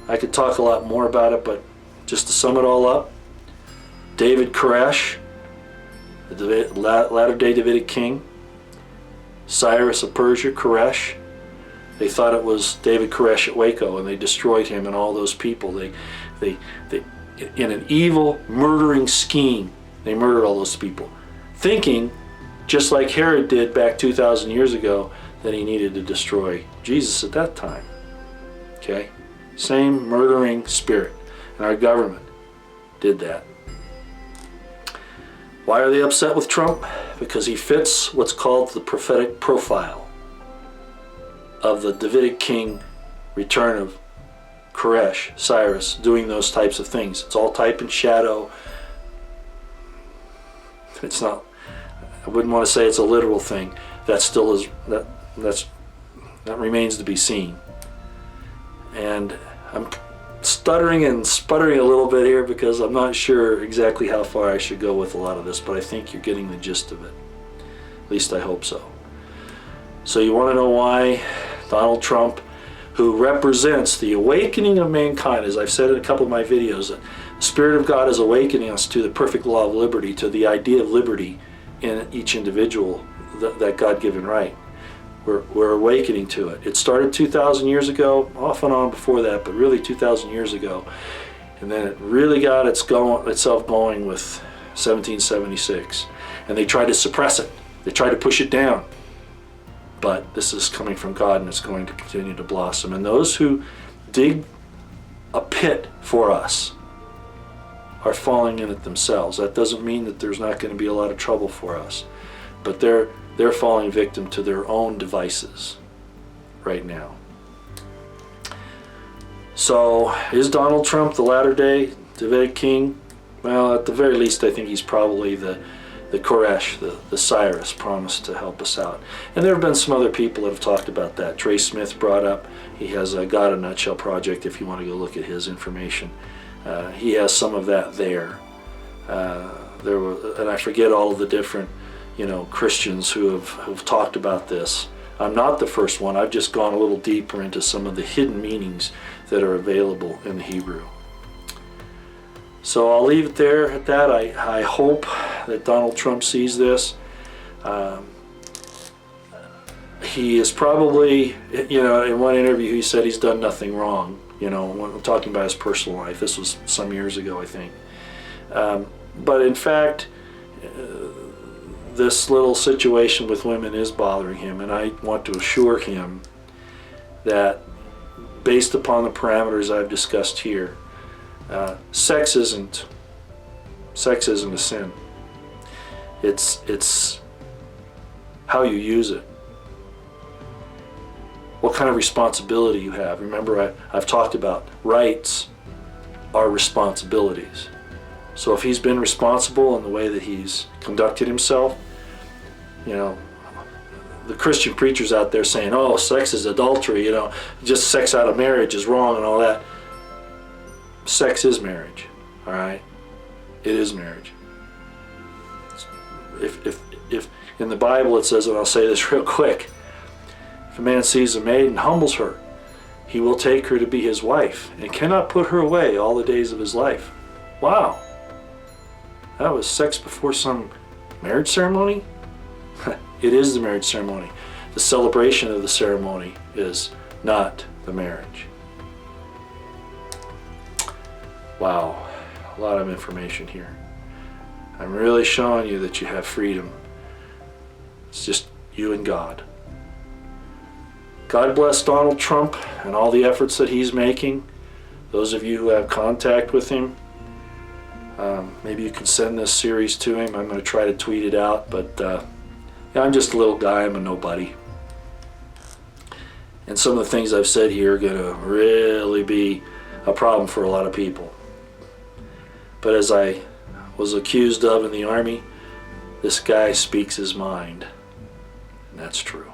I could talk a lot more about it, but just to sum it all up, David Koresh, the latter-day Davidic king, Cyrus of Persia, Koresh. They thought it was David Koresh at Waco, and they destroyed him and all those people. They in an evil, murdering scheme, they murdered all those people, thinking, just like Herod did back 2,000 years ago, that he needed to destroy Jesus at that time. Okay? Same murdering spirit. And our government did that. Why are they upset with Trump? Because he fits what's called the prophetic profile of the Davidic king, return of Koresh, Cyrus, doing those types of things. It's all type and shadow. It's not, I wouldn't want to say it's a literal thing. That still is, that remains to be seen. And I'm stuttering and sputtering a little bit here because I'm not sure exactly how far I should go with a lot of this, but I think you're getting the gist of it. At least I hope so. So you want to know why Donald Trump, who represents the awakening of mankind, as I've said in a couple of my videos, that the Spirit of God is awakening us to the perfect law of liberty, to the idea of liberty in each individual, that God-given right. We're awakening to it. It started 2,000 years ago, off and on before that, but really 2,000 years ago. And then it really got itself going with 1776. And they tried to suppress it. They tried to push it down. But this is coming from God, and it's going to continue to blossom. And those who dig a pit for us are falling in it themselves. That doesn't mean that there's not going to be a lot of trouble for us. But they're falling victim to their own devices right now. So, is Donald Trump the latter-day Davidic king? Well, at the very least, I think he's probably the Koresh, the Cyrus, promised to help us out. And there have been some other people that have talked about that. Trey Smith brought up, he has a God in a Nutshell project if you want to go look at his information. He has some of that there. And I forget all of the different Christians who have talked about this. I'm not the first one. I've just gone a little deeper into some of the hidden meanings that are available in the Hebrew. So I'll leave it there at that. I hope that Donald Trump sees this. He is probably, in one interview he said he's done nothing wrong. When I'm talking about his personal life. This was some years ago, I think. But in fact, this little situation with women is bothering him, and I want to assure him that based upon the parameters I've discussed here, sex isn't a sin. It's how you use it. What kind of responsibility you have. Remember, I've talked about rights are responsibilities. So if he's been responsible in the way that he's conducted himself, the Christian preachers out there saying, oh, sex is adultery, just sex out of marriage is wrong and all that. Sex is marriage, all right? It is marriage. If in the Bible it says, and I'll say this real quick, if a man sees a maid and humbles her, he will take her to be his wife and cannot put her away all the days of his life. Wow. That was sex before some marriage ceremony? It is the marriage ceremony. The celebration of the ceremony is not the marriage. Wow, a lot of information here. I'm really showing you that you have freedom. It's just you and God. God bless Donald Trump and all the efforts that he's making. Those of you who have contact with him, maybe you can send this series to him. I'm going to try to tweet it out, but I'm just a little guy. I'm a nobody. And some of the things I've said here are going to really be a problem for a lot of people. But as I was accused of in the Army, this guy speaks his mind. And that's true.